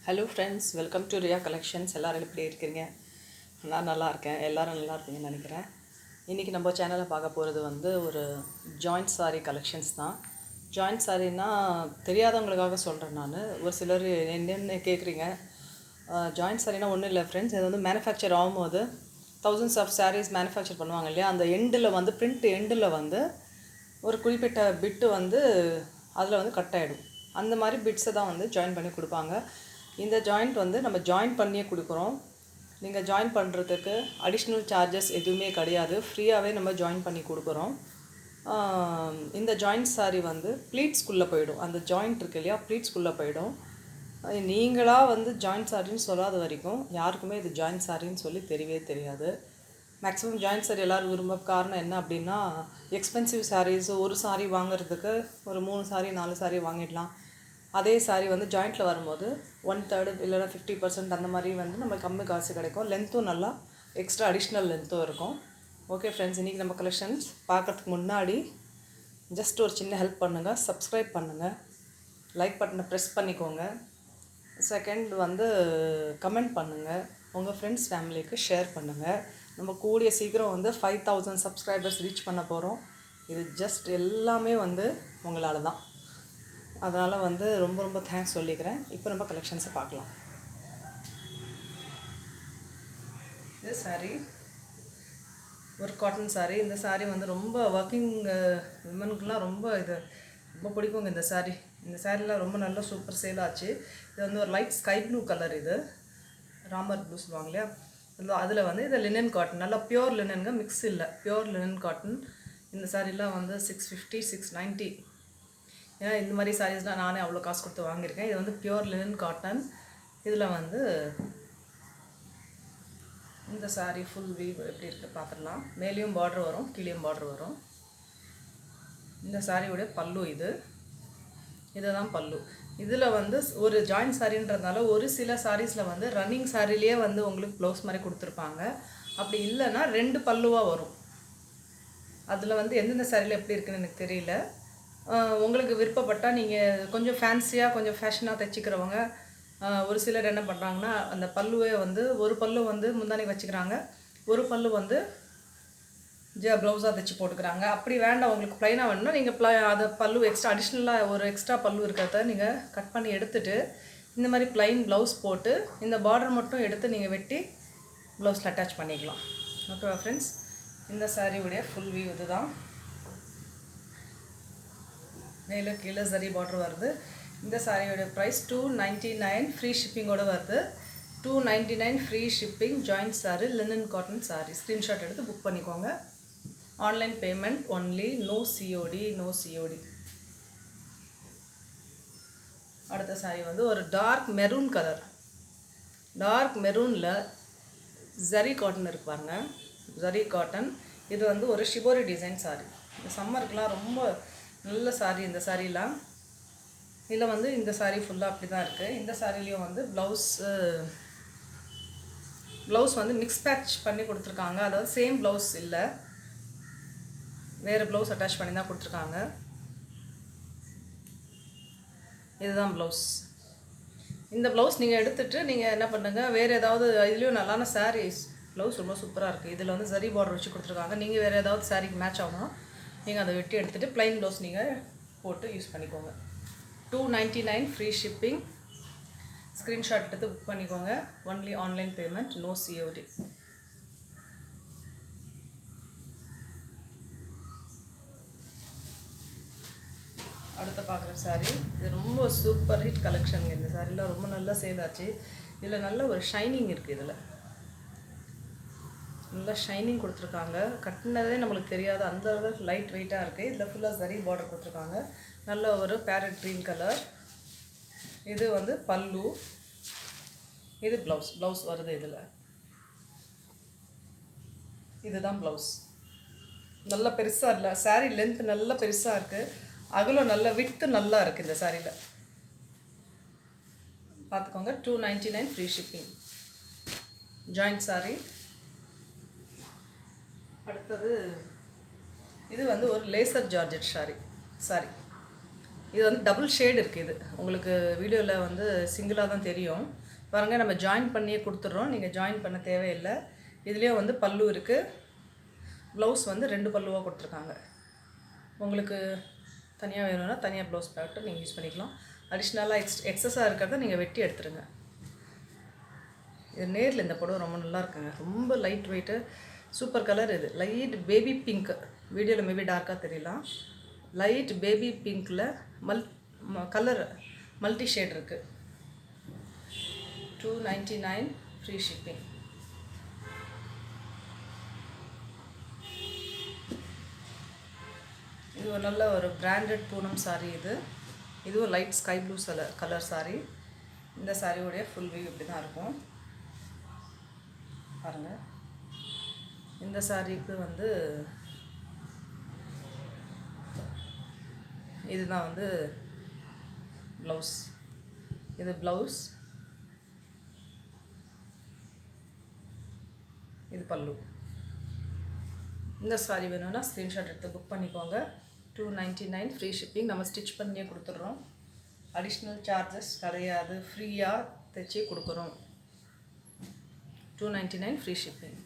Hello friends, welcome to Riya collections. எல்லோரும் எப்படி இருக்கீங்க? நான் நல்லா இருக்கேன். எல்லோரும் நல்லா இருப்பீங்கன்னு நினைக்கிறேன். இன்றைக்கி நம்ம சேனலில் பார்க்க போகிறது ஒரு ஜாயிண்ட் சாரீ கலெக்ஷன்ஸ் தான். ஜாயிண்ட் சாரீனா தெரியாதவங்களுக்காக சொல்கிறேன். நான் ஒரு சிலர் என்னென்னு கேட்குறீங்க. ஜாயிண்ட் சாரீனா ஒன்றும் இல்லை ஃப்ரெண்ட்ஸ். இது மேனுஃபேக்சர் ஆகும்போது தௌசண்ட்ஸ் ஆஃப் சாரீஸ் மேனுஃபேக்சர் பண்ணுவாங்க இல்லையா? அந்த எண்டில் பிரிண்ட் எண்டில் ஒரு குறிப்பிட்ட பிட்டு அதில் கட் ஆகிடும். அந்த மாதிரி பிட்ஸை தான் ஜாயின் பண்ணி கொடுப்பாங்க. இந்த ஜாயிண்ட் நம்ம ஜாயின் பண்ணியே கொடுக்குறோம். நீங்கள் ஜாயின் பண்ணுறதுக்கு அடிஷ்னல் சார்ஜஸ் எதுவுமே கிடையாது. ஃப்ரீயாகவே நம்ம ஜாயின் பண்ணி கொடுக்குறோம். இந்த ஜாயிண்ட் சாரீ ப்ளீட்ஸ்குள்ளே போயிடும். அந்த ஜாயிண்ட் இருக்கு இல்லையா, ப்ளீட்ஸ்குள்ளே போயிடும். நீங்களாக ஜாயிண்ட் சாரின்னு சொல்லாத வரைக்கும் யாருக்குமே இது ஜாயிண்ட் சாரின்னு சொல்லி தெரியவே தெரியாது. மேக்ஸிமம் ஜாயிண்ட் சாரீ எல்லோரும் விரும்ப காரணம் என்ன அப்படின்னா, எக்ஸ்பென்சிவ் சாரீஸ் ஒரு சாரீ வாங்குறதுக்கு ஒரு 3 சாரீ 4 சாரீ வாங்கிடலாம். அதே சாரீ ஜாயிண்ட்டில் வரும்போது 1/3 இல்லைனா 50% அந்த மாதிரி நம்ம கம்மி காசு கிடைக்கும். லென்த்தும் நல்லா எக்ஸ்ட்ரா அடிஷ்னல் லென்த்தும் இருக்கும். ஓகே ஃப்ரெண்ட்ஸ், இன்றைக்கி நம்ம கலெக்ஷன்ஸ் பார்க்குறதுக்கு முன்னாடி ஜஸ்ட் ஒரு சின்ன ஹெல்ப் பண்ணுங்கள். சப்ஸ்கிரைப் பண்ணுங்கள், லைக் பட்டனை ப்ரெஸ் பண்ணிக்கோங்க. செகண்ட் கமெண்ட் பண்ணுங்கள், உங்கள் ஃப்ரெண்ட்ஸ் ஃபேமிலிக்கு ஷேர் பண்ணுங்கள். நம்ம கூடிய சீக்கிரம் 5000 சப்ஸ்கிரைபர்ஸ் ரீச் பண்ண போகிறோம். இது ஜஸ்ட் எல்லாமே உங்களால் தான். அதனால் ரொம்ப ரொம்ப தேங்க்ஸ் சொல்லிக்கிறேன். இப்போ நம்ம கலெக்ஷன்ஸை பார்க்கலாம். இது சாரீ ஒரு காட்டன் சாரீ. இந்த சாரீ ரொம்ப ஒர்க்கிங் விமனுக்குலாம் ரொம்ப பிடிக்குங்க. இந்த சாரீலாம் ரொம்ப நல்லா சூப்பர் சேல் ஆச்சு. இது ஒரு லைட் ஸ்கை ப்ளூ கலர். இது ராமர் ப்ளூ சொல்லுவாங்க இல்லையா, அதில் இது லினன் காட்டன், நல்லா பியோர் லினனுங்க, மிக்ஸ் இல்லை, பியோர் லினன் காட்டன். இந்த சாரீலாம் 650 690. ஏன்னா இந்த மாதிரி சாரீஸ்லாம் நானே அவ்வளோ காசு கொடுத்து வாங்கியிருக்கேன். இது பியோர் லினன் காட்டன். இதில் இந்த சாரீ ஃபுல் வீவ் எப்படி இருக்குது பார்த்துடலாம். மேலேயும் பார்டர் வரும், கீழேயும் பார்டர் வரும். இந்த சாரியோடைய பல்லு இதுதான் பல்லு. இதில் ஒரு ஜாயிண்ட் சாரின்றதுனால ஒரு சில சாரீஸில் ரன்னிங் சாரிலேயே உங்களுக்கு ப்ளவுஸ் மாதிரி கொடுத்துருப்பாங்க. அப்படி இல்லைன்னா 2 பல்லுவாக வரும். அதில் எந்தெந்த சாரியில் எப்படி இருக்குன்னு எனக்கு தெரியல. உங்களுக்கு விருப்பப்பட்டால் நீங்கள் கொஞ்சம் ஃபேன்சியாக கொஞ்சம் ஃபேஷனாக தைச்சிக்கிறவங்க ஒரு சிலர் என்ன பண்ணுறாங்கன்னா, அந்த பல்லுவே ஒரு பல்லு முந்தானி வச்சுக்கிறாங்க, ஒரு பல்லு ப்ளவுஸாக தைச்சி போட்டுக்கிறாங்க. அப்படி வேண்டாம், உங்களுக்கு ப்ளைனாக வேணும்னா நீங்கள் அதை பல்லு எக்ஸ்ட்ரா அடிஷ்னலாக ஒரு எக்ஸ்ட்ரா பல்லு இருக்கிறத நீங்கள் கட் பண்ணி எடுத்துகிட்டு இந்த மாதிரி ப்ளைன் ப்ளவுஸ் போட்டு இந்த பார்டர் மட்டும் எடுத்து நீங்கள் வெட்டி ப்ளவுஸில் அட்டாச் பண்ணிக்கலாம். ஓகேவா ஃப்ரெண்ட்ஸ்? இந்த சாரியுடைய ஃபுல் வியூ இது தான். மேலே கீழே சரி பார்டர் வருது. இந்த சாரியோட ப்ரைஸ் 299, ஃப்ரீ ஷிப்பிங்கோடு வருது. 299 free shipping. Joint sari, linen cotton sari. Screenshot எடுத்து புக் பண்ணிக்கோங்க. Online payment only, no COD. அடுத்த சாரி ஒரு டார்க் மெரூன் கலர். டார்க் மெரூனில் ஜரி காட்டன் இருக்கு பாருங்க, ஜரி காட்டன். இது ஒரு ஷிபோரி டிசைன் சாரி. இந்த சம்மருக்குலாம் ரொம்ப நல்ல சாரீ இந்த சாரீலாம். இதில் இந்த சாரீ ஃபுல்லாக அப்படி தான் இருக்குது. இந்த சாரிலையும் ப்ளவுஸ் மிக்ஸ் பேட்ச் பண்ணி கொடுத்துருக்காங்க. அதாவது சேம் ப்ளவுஸ் இல்லை, வேறு ப்ளவுஸ் அட்டாச் பண்ணி தான் கொடுத்துருக்காங்க. இதுதான் ப்ளவுஸ். இந்த ப்ளவுஸ் நீங்கள் எடுத்துகிட்டு நீங்கள் என்ன பண்ணுங்கள், வேறு ஏதாவது இதுலேயும் நல்லான சாரீஸ் ப்ளவுஸ் ரொம்ப சூப்பராக இருக்குது. இதில் சரி பார்டர் வச்சு கொடுத்துருக்காங்க. நீங்கள் வேறு ஏதாவது சாரீக்கு மேட்ச் ஆகணும், நீங்கள் அதை வெட்டி எடுத்துகிட்டு ப்ளைன் ப்ளவுஸ் நீங்கள் போட்டு யூஸ் பண்ணிக்கோங்க. 299 ஃப்ரீ ஷிப்பிங். ஸ்க்ரீன்ஷாட் எடுத்து புக் பண்ணிக்கோங்க. Only online payment, no COD. அடுத்த பார்க்குற சாரீ இது ரொம்ப சூப்பர் ஹிட் கலெக்ஷனுங்க. இந்த சாரீலாம் ரொம்ப நல்லா சேல் ஆச்சு. இதில் நல்ல ஒரு ஷைனிங் இருக்குது. இதில் நல்லா ஷைனிங் கொடுத்துருக்காங்க. கட்டினதே நம்மளுக்கு தெரியாது, அந்த அளவுக்கு லைட் வெயிட்டாக இருக்குது. இதில் ஃபுல்லாக சரி பார்டர் கொடுத்துருக்காங்க. நல்ல ஒரு பேரட் க்ரீன் கலர். இது பல்லு. இது ப்ளவுஸ் வருது. இதில் இதுதான் ப்ளவுஸ். நல்லா பெருசாக இல்லை சாரீ, லென்த் நல்லா பெருசாக இருக்குது. அகலம் நல்ல விட்டு நல்லா இருக்குது இந்த சாரியில். பார்த்துக்கோங்க. 299 ஃப்ரீ ஷிப்பிங். ஜாயிண்ட் சாரீ. அடுத்தது இது ஒரு லேசர் ஜார்ஜெட் சாரி. இது வந்து டபுள் ஷேட் இருக்குது. இது உங்களுக்கு வீடியோவில் வந்து சிங்கிளாக தான் தெரியும். பாருங்கள், நம்ம ஜாயின் பண்ணியே கொடுத்துட்றோம், நீங்கள் ஜாயின் பண்ண தேவையில்லை. இதுலேயே வந்து பல்லு இருக்குது, ப்ளவுஸ் வந்து 2 பல்லுவாக கொடுத்துருக்காங்க. உங்களுக்கு தனியாக வேணும்னா தனியாக ப்ளவுஸ் பேட்டர் நீங்கள் யூஸ் பண்ணிக்கலாம். அடிஷ்னலாக எக்ஸஸாக இருக்கிறத நீங்கள் வெட்டி எடுத்துருங்க. இது நேரில் இந்த புடவை ரொம்ப நல்லா இருக்குங்க. ரொம்ப லைட் வெயிட்டு, சூப்பர் கலர். இது லைட் பேபி பிங்க், வீடியோவில் மேபி டார்க்காக தெரியலாம். லைட் பேபி பிங்க்கில் கலர் மல்டி ஷேட் இருக்குது. 299 ஃப்ரீ ஷிப்பிங். இது ஒரு நல்ல ஒரு பிராண்டட் பூனம் சாரீ. இதுவும் light sky blue colour sari. இந்த சாரியோடைய ஃபுல் வியூ இப்படி தான் இருக்கும் பாருங்கள். இந்த சாரீக்கு வந்து இதுதான் வந்து ப்ளவுஸ். இது ப்ளவுஸ், இது பல்லு. இந்த சாரீ வேணும்னா ஸ்க்ரீன்ஷாட் எடுத்து புக் பண்ணிக்கோங்க. 299 ஃப்ரீ ஷிப்பிங். நம்ம ஸ்டிச் பண்ணியே கொடுத்துட்றோம். அடிஷ்னல் சார்ஜஸ் கிடையாது, ஃப்ரீயாக தைச்சி கொடுக்குறோம். 299 ஃப்ரீ ஷிப்பிங்.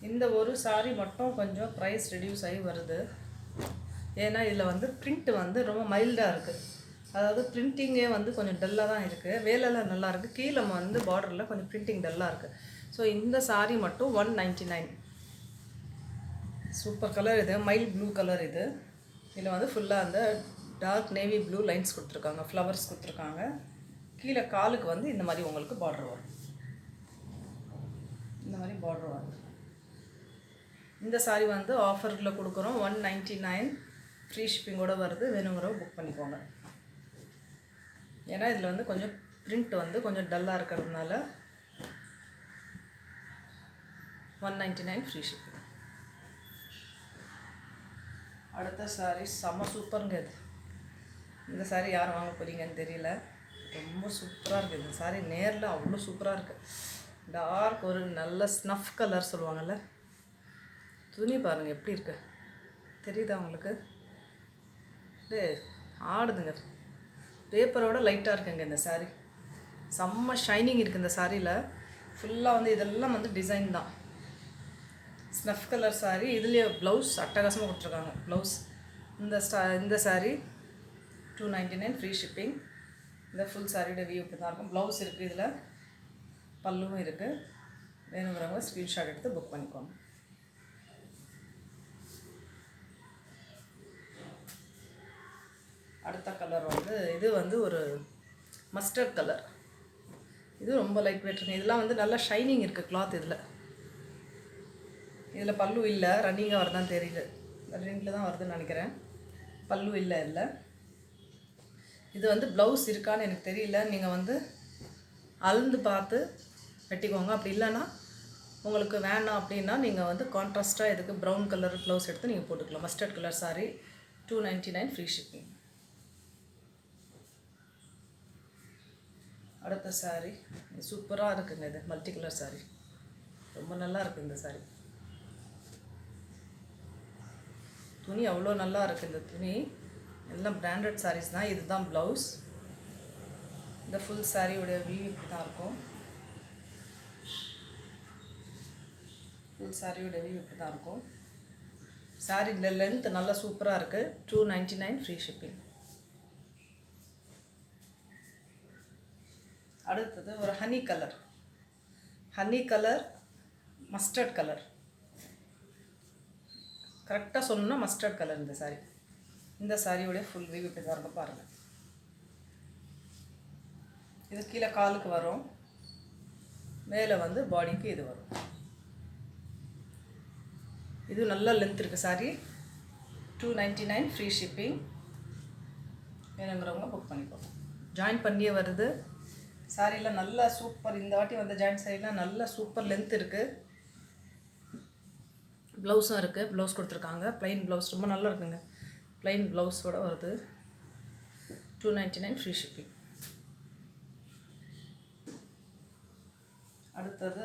இந்த ஒரு சாரீ மட்டும் கொஞ்சம் ப்ரைஸ் ரெடியூஸ் ஆகி வருது. ஏன்னா இதில் வந்து பிரிண்ட் வந்து ரொம்ப மைல்டாக இருக்குது. அதாவது பிரிண்டிங்கே வந்து கொஞ்சம் டல்லாக தான் இருக்குது. வேலைலாம் நல்லா இருக்குது. கீழே வந்து பார்டரில் கொஞ்சம் பிரிண்டிங் டல்லாக இருக்குது. ஸோ இந்த சாரீ மட்டும் 199. Super colour. இது மைல் ப்ளூ கலர். இதில் வந்து ஃபுல்லாக அந்த டார்க் நேவி ப்ளூ லைன்ஸ் கொடுத்துருக்காங்க, ஃப்ளவர்ஸ் கொடுத்துருக்காங்க. கீழே காலுக்கு வந்து இந்த மாதிரி உங்களுக்கு பார்டர் வரும். இந்த மாதிரி பார்டர் வரும். இந்த சாரீ வந்து ஆஃபரில் கொடுக்குறோம். 199 ஃப்ரீ ஷிப்பிங்கோடு வருது. வேணுங்கிறவங்க புக் பண்ணிக்கோங்க. ஏன்னா இதில் வந்து கொஞ்சம் பிரிண்ட் வந்து கொஞ்சம் டல்லாக இருக்கிறதுனால 199 ஃப்ரீ ஷிப்பிங். அடுத்த சாரீ செம்ம சூப்பருங்க. இந்த சாரீ யார் வாங்க போகிறீங்கன்னு தெரியல. ரொம்ப சூப்பராக இருக்குது இந்த சாரீ. நேரில் அவ்வளோ சூப்பராக இருக்குது. டார்க் ஒரு நல்ல ஸ்னஃப் கலர் சொல்லுவாங்கள்ல. துணி பாருங்கள் எப்படி இருக்குது, தெரியுதா உங்களுக்கு? ஆடுதுங்க. பேப்பரோட லைட்டாக இருக்குங்க இந்த சாரீ. செம்ம ஷைனிங் இருக்குது இந்த சாரியில். ஃபுல்லாக வந்து இதெல்லாம் வந்து டிசைன் தான். Snuff colour sari. இதுலேயே ப்ளவுஸ் அட்டகாசமாக கொடுத்துருக்காங்க. ப்ளவுஸ் இந்த சாரீ 299 ஃப்ரீ ஷிப்பிங். இந்த ஃபுல் சாரியோட வியூ இப்படி தான் இருக்கும். ப்ளவுஸ் இருக்குது, இதில் பல்லுவும் இருக்குது. வேணுங்கிறவங்க ஸ்க்ரீன்ஷாட் எடுத்து புக் பண்ணிக்கோங்க. அடுத்த கலர் வந்து இது வந்து ஒரு மஸ்டர்ட் கலர். இது ரொம்ப லைட் வெயிட்ருங்க. இதெல்லாம் வந்து நல்லா ஷைனிங் இருக்குது கிளாத். இதில் பல்லு இல்லை, ரன்னிங்காக வருதான்னு தெரியல. ரன்னிங்கில் தான் வருதுன்னு நினைக்கிறேன். பல்லு இல்லை. இது வந்து ப்ளவுஸ் இருக்கான்னு எனக்கு தெரியல. நீங்கள் வந்து அளந்து பார்த்து வெட்டிக்கோங்க. அப்படி இல்லைன்னா உங்களுக்கு வேணாம் அப்படின்னா நீங்கள் வந்து கான்ட்ராஸ்ட்டாக இதுக்கு ப்ரௌன் கலர் ப்ளவுஸ் எடுத்து நீங்கள் போட்டுக்கலாம். Mustard colour sari 299 free shipping. அடுத்த சாரீ சூப்பராக இருக்குங்க. இது மல்டி கலர் சாரீ. ரொம்ப நல்லா இருக்குது இந்த சாரீ. துணி அவ்வளோ நல்லா இருக்குது. இந்த துணி எல்லாம் பிராண்டட் சாரீஸ் தான். இதுதான் ப்ளவுஸ். இந்த ஃபுல் சாரியோடைய வியூ இப்படி தான் இருக்கும். ஃபுல் சாரியோட வியூ இப்படி தான் இருக்கும். சாரீ லென்த் நல்லா சூப்பராக இருக்குது. 299 ஃப்ரீ ஷிப்பிங். அடுத்தது ஒரு ஹனி கலர் மஸ்டர்ட் கலர். கரெக்டாக சொல்லணும்னா மஸ்டர்ட் கலர் இந்த சாரீ. இந்த சாரியோடைய ஃபுல் வியூ இப்படி தான் இருக்கும் பாருங்கள். இது கீழே காலுக்கு வரும், மேலே வந்து பாடிக்கு இது வரும். இது நல்ல லென்த் இருக்குது சாரீ. 299 free shipping. வேணுங்கிறவங்க புக் பண்ணிக்கோங்க. ஜாயின் பண்ணியே வருது. சாரியில் நல்லா சூப்பர். இந்த வாட்டி வந்த ஜாயின் சாரிலாம் நல்லா சூப்பர் லென்த் இருக்குது. ப்ளவுஸும் இருக்குது. ப்ளவுஸ் கொடுத்துருக்காங்க. ப்ளைன் ப்ளவுஸ் ரொம்ப நல்லா இருக்குங்க. ப்ளைன் ப்ளவுஸோடு வருது. 299 ஃப்ரீ ஷிப்பிங். அடுத்தது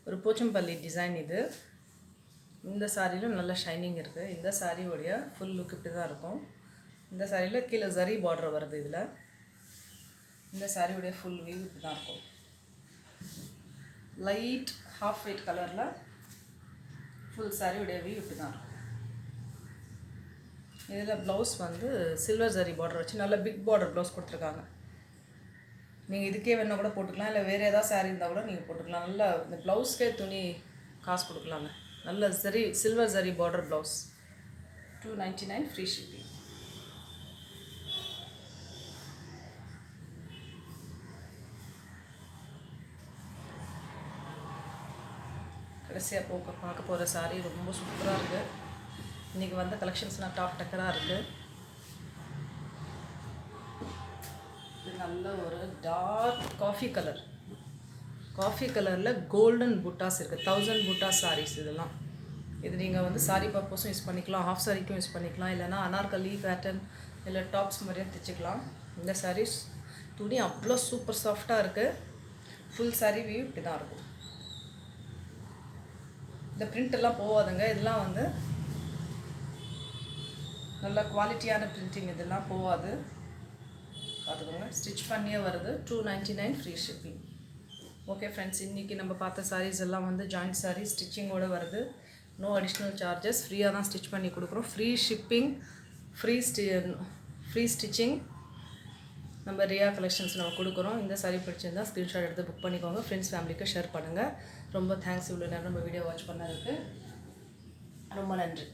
ஒரு போச்சம்பள்ளி டிசைன். இது இந்த சாரியிலும் நல்ல ஷைனிங் இருக்குது. இந்த சாரியோடைய ஃபுல் லுக் இப்படி தான் இருக்கும். இந்த சாரியில் கீழே ஜரி பார்டர் வருது. இதில் இந்த சாரியோடைய ஃபுல் வியூ இப்படி தான் இருக்கும். லைட் ஹாஃப் ஒயிட் கலரில் ஃபுல் சாரியோடைய வியூ இப்படி தான் இருக்கும். இதில் ப்ளவுஸ் வந்து சில்வர் ஜரி பார்டர் வச்சு நல்ல பிக் பார்டர் ப்ளவுஸ் கொடுத்துருக்காங்க. நீங்கள் இதுக்கே வேணால் கூட போட்டுக்கலாம், இல்லை வேறு ஏதாவது சாரீ இருந்தால் கூட நீங்கள் போட்டுக்கலாம். நல்லா இந்த ப்ளவுஸ்க்கே துணி காசு கொடுக்கலாங்க. நல்ல zari silver zari border blouse 299 free shipping. கடைசியாக பார்க்க போகிற சாரீ ரொம்ப சூப்பராக இருக்குது. இன்றைக்கி வந்த கலெக்ஷன்ஸ்லாம் டாப் டக்கராக இருக்குது. இது நல்ல ஒரு டார்க் காஃபி கலரில் கோல்டன் புட்டாஸ் இருக்குது. 1000 புட்டாஸ் சாரீஸ் இதெல்லாம். இது நீங்கள் வந்து சாரீ பர்பஸும் யூஸ் பண்ணிக்கலாம், ஹாஃப் சாரிக்கும் யூஸ் பண்ணிக்கலாம், இல்லைனா அனார்கலி பேட்டர்ன் இல்லை டாப்ஸ் மாதிரியும் தைச்சிக்கலாம். இந்த சாரீஸ் துணி அவ்வளோ சூப்பர் சாஃப்டாக இருக்குது. ஃபுல் சாரீ வியூ இப்படி தான் இருக்கும். இந்த பிரிண்டெல்லாம் போகாதுங்க. இதெல்லாம் வந்து நல்ல குவாலிட்டியான பிரிண்டிங். இதெல்லாம் போகாது, பார்த்துக்கோங்க. ஸ்டிச் பண்ணியே வருது. 299 ஃப்ரீ ஷிப்பிங். ஓகே ஃப்ரெண்ட்ஸ், இன்றைக்கி நம்ம பார்த்த சாரீஸ் எல்லாம் வந்து ஜாயிண்ட் சாரீ ஸ்டிச்சிங்கோடு வருது. நோ அடிஷ்னல் சார்ஜஸ், ஃப்ரீயாக தான் ஸ்டிச் பண்ணி கொடுக்குறோம். ஃப்ரீ ஷிப்பிங், ஃப்ரீ ஸ்டிச்சிங் நம்ம ரியா கலெக்ஷன்ஸ் நம்ம கொடுக்குறோம். இந்த சாரீ பிடிச்சிருந்தால் ஸ்க்ரீன்ஷாட் எடுத்து புக் பண்ணிக்கோங்க. ஃப்ரெண்ட்ஸ் ஃபேமிலிக்கு ஷேர் பண்ணுங்கள். ரொம்ப தேங்க்ஸ் இவ்வளோ நேரம் நம்ம வீடியோ வாட்ச் பண்ணதுக்கு. ரொம்ப நன்றி.